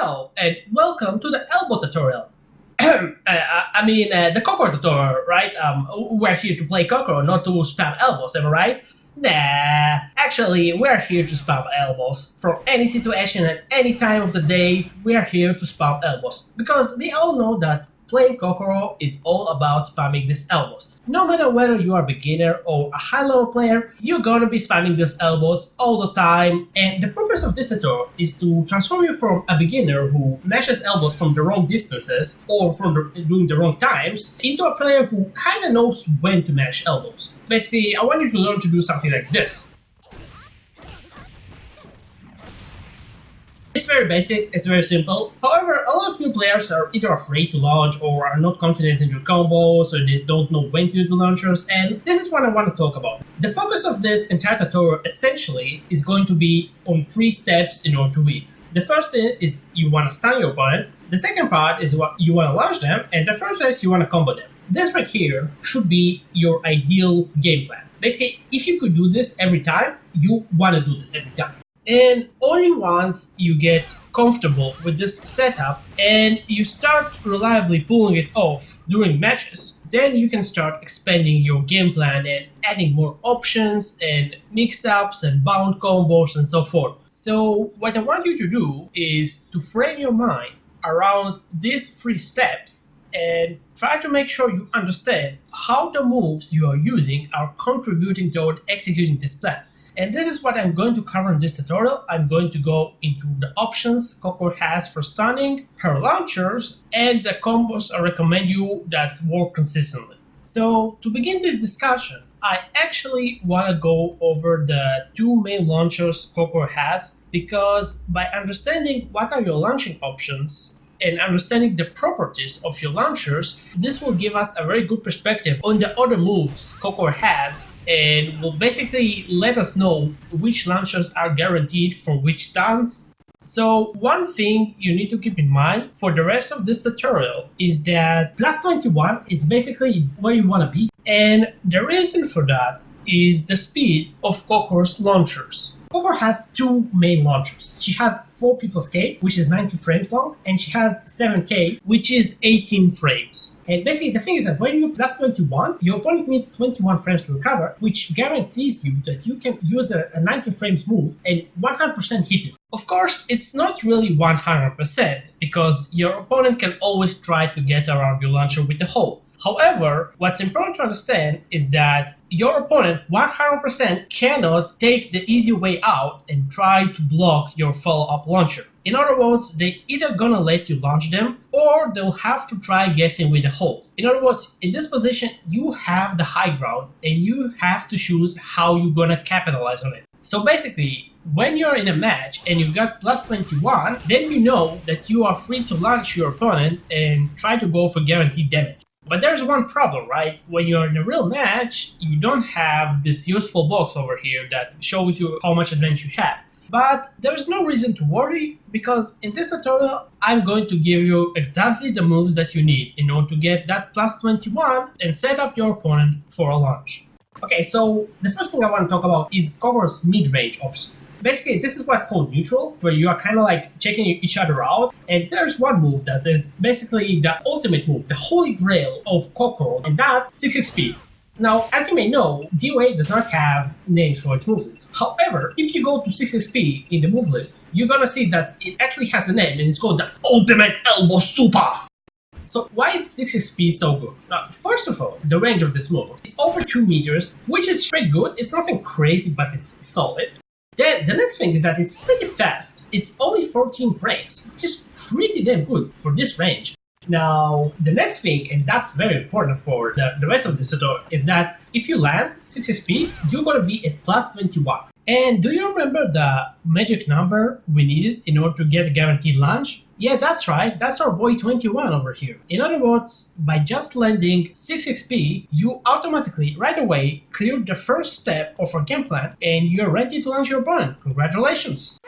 Hello and welcome to the elbow tutorial. The Kokoro tutorial, right? We're here to play Kokoro, not to spam elbows, am I right? Nah, actually, we're here to spam elbows. From any situation at any time of the day, we're here to spam elbows. Because we all know that playing Kokoro is all about spamming these elbows. No matter whether you are a beginner or a high-level player, you're gonna be spamming these elbows all the time. And the purpose of this tutorial is to transform you from a beginner who mashes elbows from the wrong distances or doing the wrong times into a player who kinda knows when to mash elbows. Basically, I want you to learn to do something like this. It's very basic, it's very simple. However, a lot of new players are either afraid to launch or are not confident in their combos or they don't know when to use the launchers, and this is what I want to talk about. The focus of this entire tutorial essentially is going to be on 3 steps in order to win. The first is you want to stun your opponent, the second part is what you want to launch them, and the third is you want to combo them. This right here should be your ideal game plan. Basically, if you could do this every time, you want to do this every time. And only once you get comfortable with this setup and you start reliably pulling it off during matches, then you can start expanding your game plan and adding more options and mix-ups and bound combos and so forth. So what I want you to do is to frame your mind around these 3 steps and try to make sure you understand how the moves you are using are contributing toward executing this plan. And this is what I'm going to cover in this tutorial. I'm going to go into the options Kokoro has for stunning, her launchers, and the combos I recommend you that work consistently. So to begin this discussion, I actually want to go over the 2 main launchers Kokoro has, because by understanding what are your launching options and understanding the properties of your launchers, this will give us a very good perspective on the other moves Kokoro has and will basically let us know which launchers are guaranteed for which stuns. So one thing you need to keep in mind for the rest of this tutorial is that plus 21 is basically where you want to be, and the reason for that is the speed of Kokoro's launchers. Kokoro has 2 main launchers. She has 4 people's K, which is 90 frames long, and she has 7K, which is 18 frames. And basically the thing is that when you plus 21, your opponent needs 21 frames to recover, which guarantees you that you can use a 90 frames move and 100% hit it. Of course, it's not really 100% because your opponent can always try to get around your launcher with a hold. However, what's important to understand is that your opponent 100% cannot take the easy way out and try to block your follow-up launcher. In other words, they're either gonna let you launch them or they'll have to try guessing with a hold. In other words, in this position, you have the high ground and you have to choose how you're gonna capitalize on it. So basically, when you're in a match and you got plus 21, then you know that you are free to launch your opponent and try to go for guaranteed damage. But there's one problem, right? When you're in a real match, you don't have this useful box over here that shows you how much advantage you have. But there's no reason to worry, because in this tutorial, I'm going to give you exactly the moves that you need in order to get that plus 21 and set up your opponent for a launch. Okay, so the first thing I want to talk about is Kokoro's mid-range options. Basically, this is what's called neutral, where you are kind of like checking each other out. And there's one move that is basically the ultimate move, the holy grail of Kokoro, and that's 6xp. Now, as you may know, DOA does not have names for its move list. However, if you go to 6xp in the move list, you're gonna see that it actually has a name, and it's called the Ultimate Elbow Super. So why is 6xp so good? Now, first of all, the range of this move. It's over 2 meters, which is pretty good. It's nothing crazy, but it's solid. Then the next thing is that it's pretty fast. It's only 14 frames, which is pretty damn good for this range. Now, the next thing, and that's very important for the rest of this tutorial, is that if you land 6xp, you're gonna be at plus 21. And do you remember the magic number we needed in order to get a guaranteed launch? Yeah, that's right, that's our boy 21 over here. In other words, by just landing 6xp, you automatically, right away, cleared the first step of our game plan and you're ready to launch your opponent. Congratulations!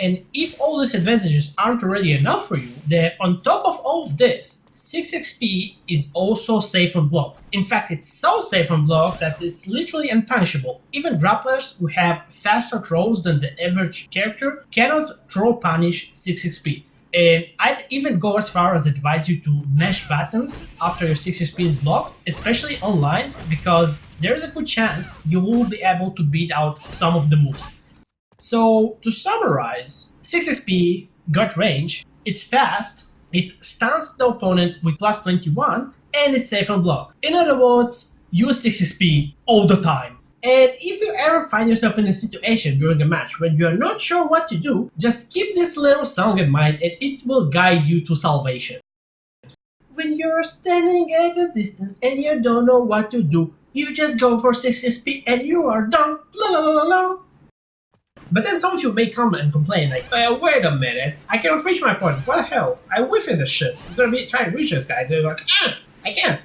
And if all these advantages aren't already enough for you, then on top of all of this, 6xp is also safe from block. In fact, it's so safe from block that it's literally unpunishable. Even grapplers who have faster throws than the average character cannot throw punish 6xp. And I'd even go as far as advise you to mash buttons after your 6xp is blocked, especially online, because there's a good chance you will be able to beat out some of the moves. So to summarize, 6xp got range, it's fast, it stuns the opponent with plus 21, and it's safe from block. In other words, use 6xp all the time. And if you ever find yourself in a situation during a match when you are not sure what to do, just keep this little song in mind and it will guide you to salvation. When you're standing at a distance and you don't know what to do, you just go for 6xp and you are done. La la la la la. But then some of you may come and complain like, wait a minute, I cannot reach my point. What the hell? I whiff in this shit. I'm gonna be trying to reach this guy. They're like, I can't.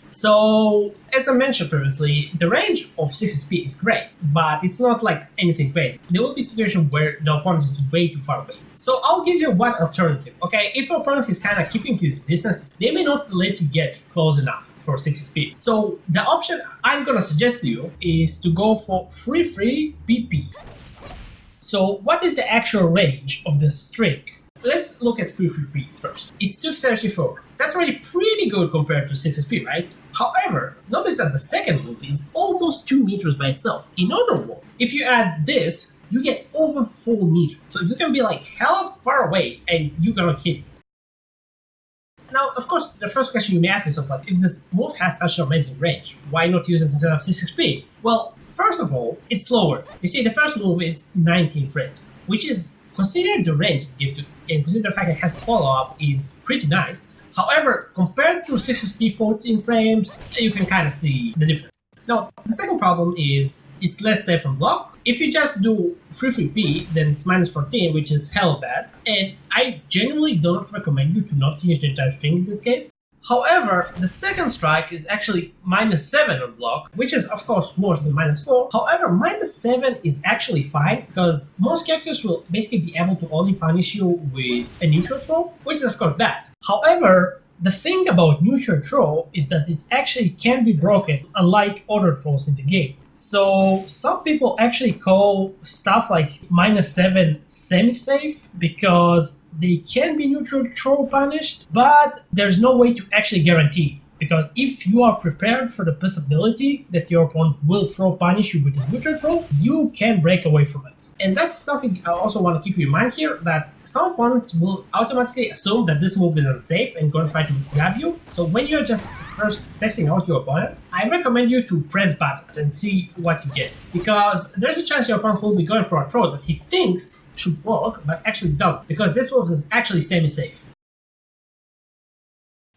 So, as I mentioned previously, the range of 6xp is great, but it's not like anything crazy. There will be situations where the opponent is way too far away. So I'll give you one alternative, okay? If your opponent is kind of keeping his distance, they may not let you get close enough for 6xp. So the option I'm gonna suggest to you is to go for free PP. So what is the actual range of the string? Let's look at free P first. It's 234. That's already pretty good compared to 6xp, right? However, notice that the second move is almost 2 meters by itself. In other words, if you add this, you get over 4 meters. So you can be like hella far away and you're gonna hit it. Now, of course, the first question you may ask yourself, like, if this move has such an amazing range, why not use it instead of 6xp? Well, first of all, it's slower. You see, the first move is 19 frames, which is, considering the range it gives you, and considering the fact it has follow-up, is pretty nice. However, compared to 6xp 14 frames, you can kind of see the difference. Now, the second problem is it's less safe from block. If you just do free P, then it's minus 14, which is hell bad. And I genuinely do not recommend you to not finish the entire string in this case. However, the second strike is actually minus 7 on block, which is of course worse than minus 4. However, minus 7 is actually fine because most characters will basically be able to only punish you with a neutral throw, which is of course bad. However, the thing about neutral throw is that it actually can be broken, unlike other throws in the game. So some people actually call stuff like minus 7 semi-safe because they can be neutral throw punished, but there's no way to actually guarantee. Because if you are prepared for the possibility that your opponent will throw punish you with a neutral throw, you can break away from it. And that's something I also want to keep you in mind here, that some opponents will automatically assume that this move is unsafe and going to try to grab you. So when you're just first testing out your opponent, I recommend you to press button and see what you get. Because there's a chance your opponent will be going for a throw that he thinks should work, but actually doesn't. Because this move is actually semi-safe.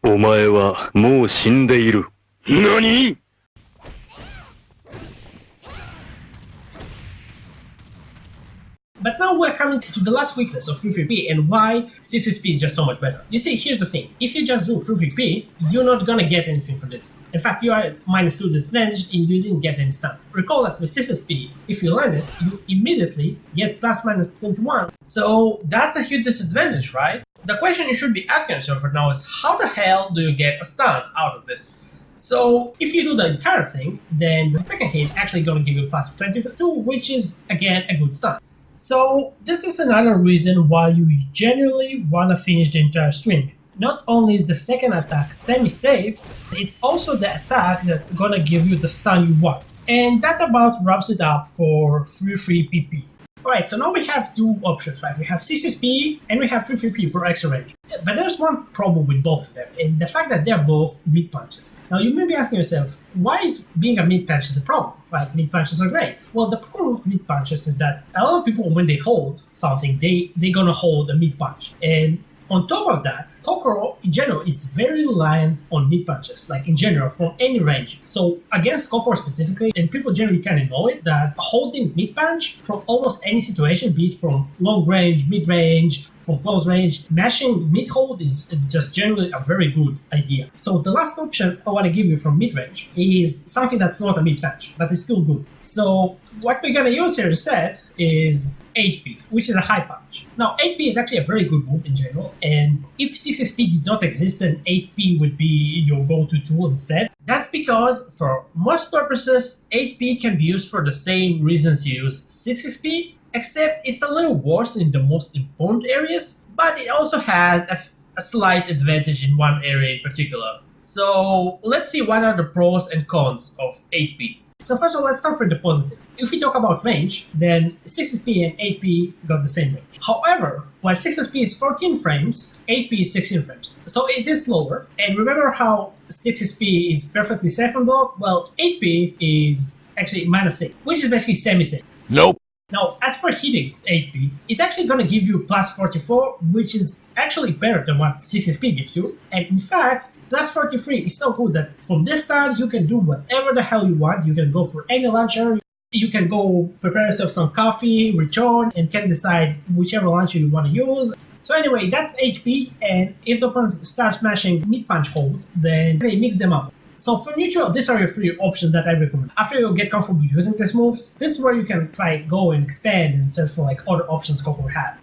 お前はもう死んでいる。何? But now we're coming to the last weakness of free P and why 6xp is just so much better. You see, here's the thing. If you just do free P, you're not gonna get anything from this. In fact, you are at minus 2 disadvantage and you didn't get any stun. Recall that with 6xp, if you land it, you immediately get plus minus 21. So that's a huge disadvantage, right? The question you should be asking yourself right now is how the hell do you get a stun out of this? So if you do the entire thing, then the second hit actually gonna give you plus 22, which is again a good stun. So this is another reason why you generally want to finish the entire string. Not only is the second attack semi-safe, it's also the attack that's gonna give you the stun you want. And that about wraps it up for free PP. Alright, so now we have two options, right? We have 6xp and we have free P for extra range. But there's one problem with both of them, and the fact that they're both mid punches. Now you may be asking yourself, why is being a mid punch is a problem? Right, mid punches are great. Well, the problem with mid punches is that a lot of people, when they hold something, they're gonna hold a mid punch. And on top of that, Kokoro in general is very reliant on mid punches, like in general, from any range. So against Kokoro specifically, and people generally kind of know it, that holding mid punch from almost any situation, be it from long range, mid range, from close range, mashing mid hold is just generally a very good idea. So the last option I want to give you from mid range is something that's not a mid punch, but it's still good. So what we're gonna use here instead is 8p, which is a high punch. Now 8p is actually a very good move in general, and if 6xp did not exist, then 8p would be your go-to tool instead. That's because for most purposes, 8p can be used for the same reasons you use 6xp, except it's a little worse in the most important areas, but it also has a slight advantage in one area in particular. So let's see what are the pros and cons of 8p. So first of all, let's start with the positive. If we talk about range, then 6xp and 8p got the same range. However, while 6xp is 14 frames, 8p is 16 frames. So it is slower. And remember how 6xp is perfectly safe on block? Well, 8p is actually -6, which is basically semi-safe. Nope. Now, as for hitting 8p, it's actually going to give you plus 44, which is actually better than what 6xp gives you. And in fact, plus 43 is so good that from this time you can do whatever the hell you want. You can go for any launcher. You can go prepare yourself some coffee, return, and can decide whichever launcher you want to use. So anyway, that's HP, and if the opponent starts smashing mid-punch holds, then they mix them up. So for neutral, these are your three options that I recommend. After you get comfortable using these moves, this is where you can try go and expand and search for like other options Kokoro had.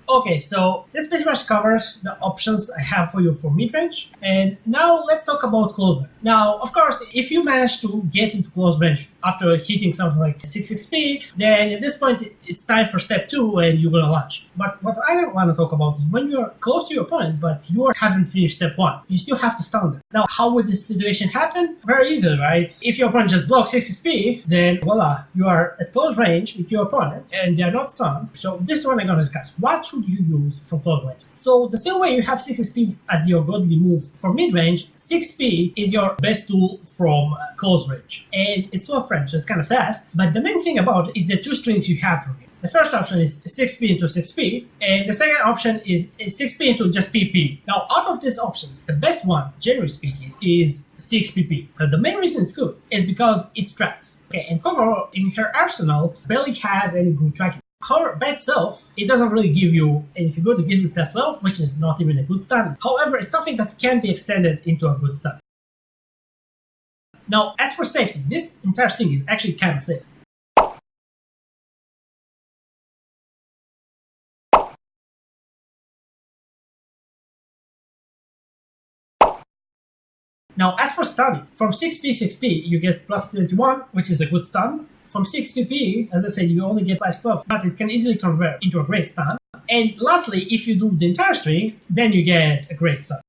Okay, so this pretty much covers the options I have for you for mid-range. And now let's talk about close range. Now, of course, if you manage to get into close range after hitting something like 6xp, then at this point it's time for step 2 and you're gonna launch. But what I don't want to talk about is when you're close to your opponent, but you haven't finished step 1, you still have to stun them. Now, how would this situation happen? Very easy, right? If your opponent just blocks 6xp, then voila, you are at close range with your opponent and they're not stunned. So this is what I'm gonna discuss. What should you use for close range? So the same way you have 6xp as your godly move for mid-range, 6p is your best tool from close range. And it's 12 frames, so it's kind of fast. But the main thing about it is the two strings you have from it. The first option is 6p into 6p, and the second option is 6p into just pp. Now, out of these options, the best one, generally speaking, is 6pp. But the main reason it's good is because it tracks. Okay, and Kokoro, in her arsenal, barely has any good tracking. However, by itself, it doesn't really give you anything good. It gives you plus 12, which is not even a good stun. However, it's something that can be extended into a good stun. Now, as for safety, this entire thing is actually kind of safe. Now, as for stunning, from 6p, you get plus 21, which is a good stun. From 6pp, as I said, you only get plus 12, but it can easily convert into a great stun. And lastly, if you do the entire string, then you get a great stun.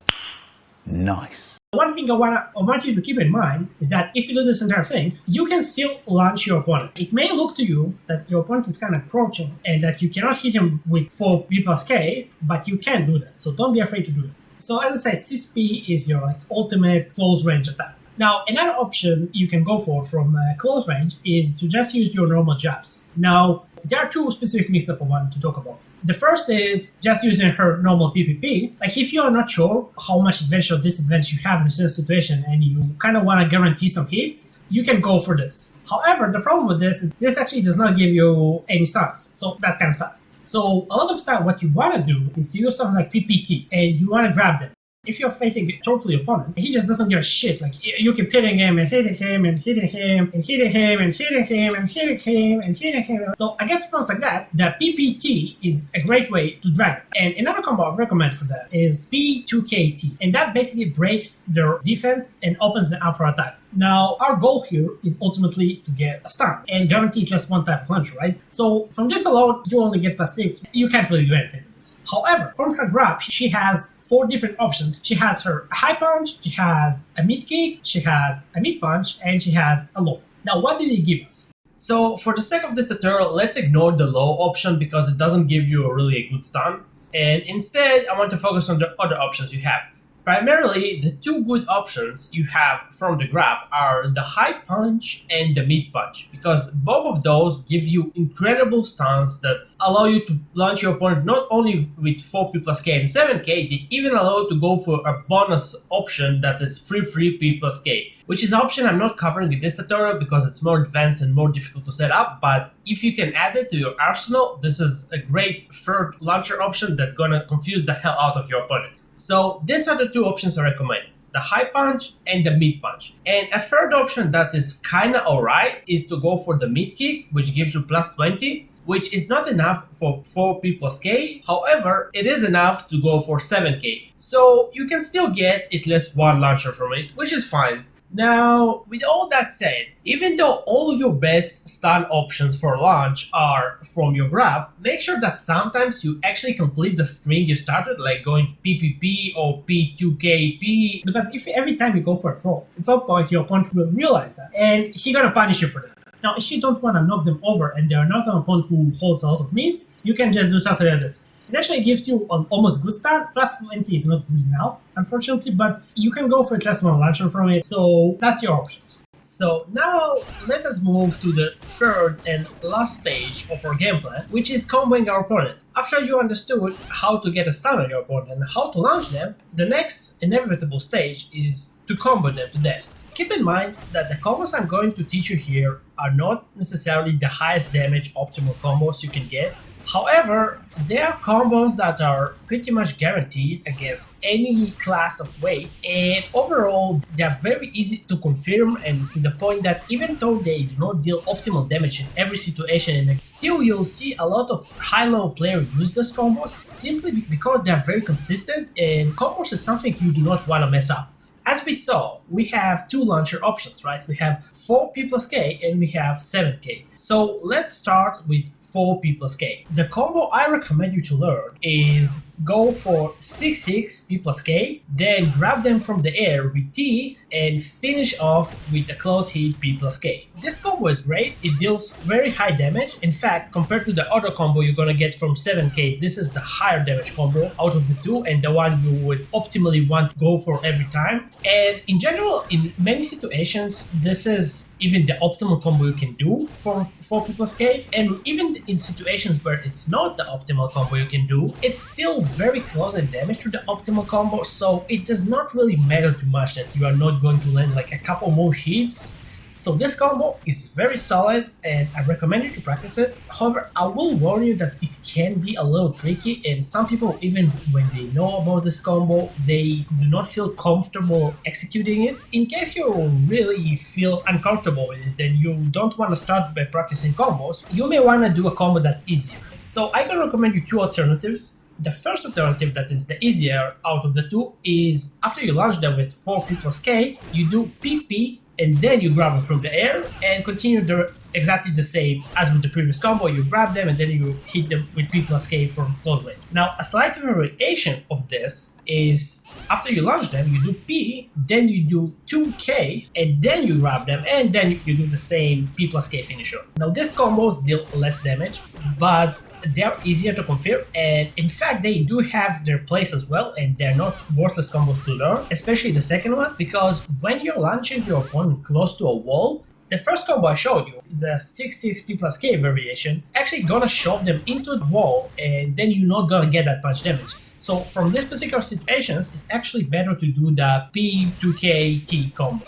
Nice. One thing I want you to keep in mind is that if you do this entire thing, you can still launch your opponent. It may look to you that your opponent is kind of crouching and that you cannot hit him with 4p plus k, but you can do that, so don't be afraid to do it. So as I said, 6p is your ultimate close range attack. Now, another option you can go for from close range is to just use your normal jabs. Now, there are two specific mix-ups I want to talk about. The first is just using her normal PPP. Like, if you are not sure how much advantage or disadvantage you have in a certain situation and you kind of want to guarantee some hits, you can go for this. However, the problem with this is this actually does not give you any stats, so that kind of sucks. So a lot of time what you want to do is to use something like PPT and you want to grab them. If you're facing a totally opponent, he just doesn't give a shit. Like, you keep hitting him and hitting him and hitting him and hitting him and hitting him and hitting him and hitting him. So I guess opponents like that, the PPT is a great way to drag it. And another combo I recommend for that is P2KT. And that basically breaks their defense and opens them up for attacks. Now, our goal here is ultimately to get a stun and guarantee just one type of launcher, right? So from this alone, you only get plus 6. You can't really do anything. However, from her grab, she has 4 different options. She has her high punch, she has a mid kick, she has a mid punch, and she has a low. Now, what did it give us? So, for the sake of this tutorial, let's ignore the low option because it doesn't give you really a good stun. And instead, I want to focus on the other options you have. Primarily, the 2 good options you have from the grab are the high punch and the mid punch, because both of those give you incredible stuns that allow you to launch your opponent not only with 4p plus k and 7k, they even allow you to go for a bonus option that is 3p plus k, which is an option I'm not covering in this tutorial because it's more advanced and more difficult to set up, but if you can add it to your arsenal, this is a great third launcher option that's gonna confuse the hell out of your opponent. So these are the 2 options I recommend, the high punch and the mid punch. And a third option that is kinda alright is to go for the mid kick, which gives you plus 20. which is not enough for 4P plus K. However, it is enough to go for 7K. So you can still get at least one launcher from it, which is fine. Now, with all that said, even though all your best stun options for launch are from your grab, make sure that sometimes you actually complete the string you started, like going PPP or P2KP, because if every time you go for a troll, at some point your opponent will realize that, and he's gonna punish you for that. Now, if you don't want to knock them over and they are not an opponent who holds a lot of means, you can just do something like this. It actually gives you an almost good start. Plus 20 is not good enough, unfortunately, but you can go for at least one launcher from it, so that's your options. So now let us move to the third and last stage of our game plan, which is comboing our opponent. After you understood how to get a stun on your opponent and how to launch them, the next inevitable stage is to combo them to death. Keep in mind that the combos I'm going to teach you here are not necessarily the highest damage optimal combos you can get. However, they are combos that are pretty much guaranteed against any class of weight, and overall they are very easy to confirm, and to the point that even though they do not deal optimal damage in every situation, and still you'll see a lot of high-level players use those combos simply because they are very consistent, and combos is something you do not want to mess up. As we saw, we have two launcher options, right? We have 4P plus K and we have 7K. So let's start with 4P plus K. The combo I recommend you to learn is go for 6-6 P plus K, then grab them from the air with T, and finish off with a close hit P plus K. This combo is great, it deals very high damage. In fact, compared to the other combo you're gonna get from 7K, this is the higher damage combo out of the two, and the one you would optimally want to go for every time. And in general, in many situations, this is even the optimal combo you can do for 4P plus K, and even in situations where it's not the optimal combo you can do, it's still very close in damage to the optimal combo, so it does not really matter too much that you are not going to land like a couple more hits. So this combo is very solid and I recommend you to practice it. However, I will warn you that it can be a little tricky, and some people, even when they know about this combo, they do not feel comfortable executing it. In case you really feel uncomfortable with it and you don't want to start by practicing combos, you may want to do a combo that's easier. So I can recommend you two alternatives. The first alternative, that is the easier out of the two, is after you launch them with 4P plus K, you do PP and then you grab them from the air and continue exactly the same as with the previous combo. You grab them and then you hit them with P plus K from close range. Now, a slight variation of this is after you launch them, you do P, then you do 2K, and then you grab them, and then you do the same P plus K finisher. Now, these combos deal less damage, but they're easier to confirm, and in fact, they do have their place as well, and they're not worthless combos to learn, especially the second one, because when you're launching your opponent close to a wall, the first combo I showed you, the 6-6 P plus K variation, actually gonna shove them into the wall, and then you're not gonna get that much damage. So from these particular situations, it's actually better to do the P2KT combo.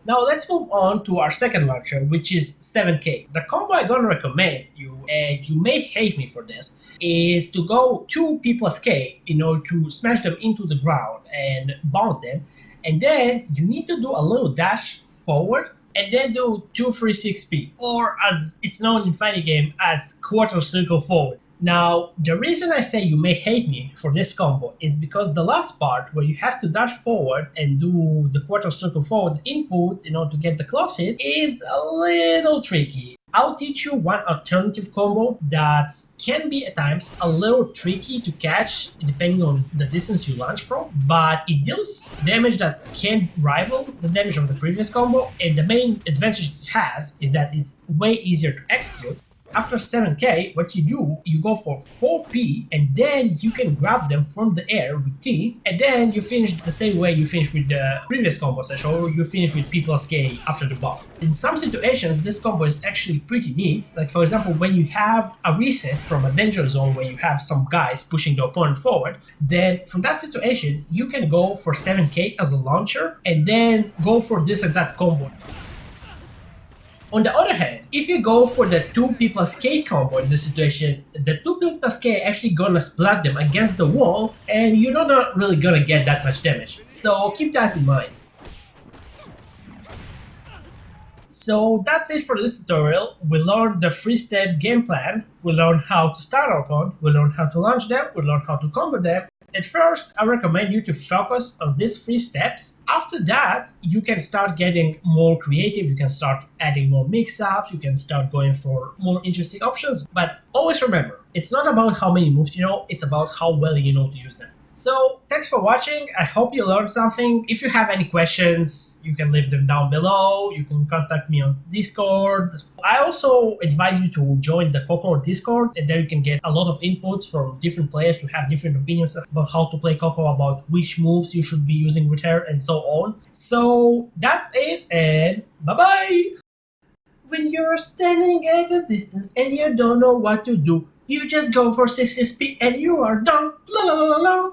Now let's move on to our second launcher, which is 7K. The combo I'm gonna recommend you, and you may hate me for this, is to go 2P plus K in order to smash them into the ground and bound them, and then you need to do a little dash forward and then do 2-3-6P, or as it's known in fighting game as quarter circle forward. Now, the reason I say you may hate me for this combo is because the last part, where you have to dash forward and do the quarter circle forward input in order to get the close hit, is a little tricky. I'll teach you one alternative combo that can be at times a little tricky to catch depending on the distance you launch from, but it deals damage that can rival the damage of the previous combo, and the main advantage it has is that it's way easier to execute. After 7K, what you do, you go for 4P, and then you can grab them from the air with T, and then you finish the same way you finished with the previous combo session, or you finish with P plus K after the bomb. In some situations, this combo is actually pretty neat. Like, for example, when you have a reset from a danger zone where you have some guys pushing the opponent forward, then from that situation, you can go for 7K as a launcher, and then go for this exact combo. On the other hand, if you go for the 2P plus K combo in this situation, the 2P plus K actually gonna splat them against the wall, and you're not really gonna get that much damage. So keep that in mind. So that's it for this tutorial. We learned the 3-step game plan. We learned how to start our pawn. We learned how to launch them. We learned how to combo them. At first, I recommend you to focus on these 3 steps. After that, you can start getting more creative. You can start adding more mix-ups. You can start going for more interesting options. But always remember, it's not about how many moves you know. It's about how well you know to use them. So thanks for watching. I hope you learned something. If you have any questions, you can leave them down below. You can contact me on Discord. I also advise you to join the Kokoro Discord, and there you can get a lot of inputs from different players who have different opinions about how to play Kokoro, about which moves you should be using with her, and so on. So that's it, and bye-bye! When you're standing at a distance and you don't know what to do, you just go for 60 speed and you are done. La la la la la.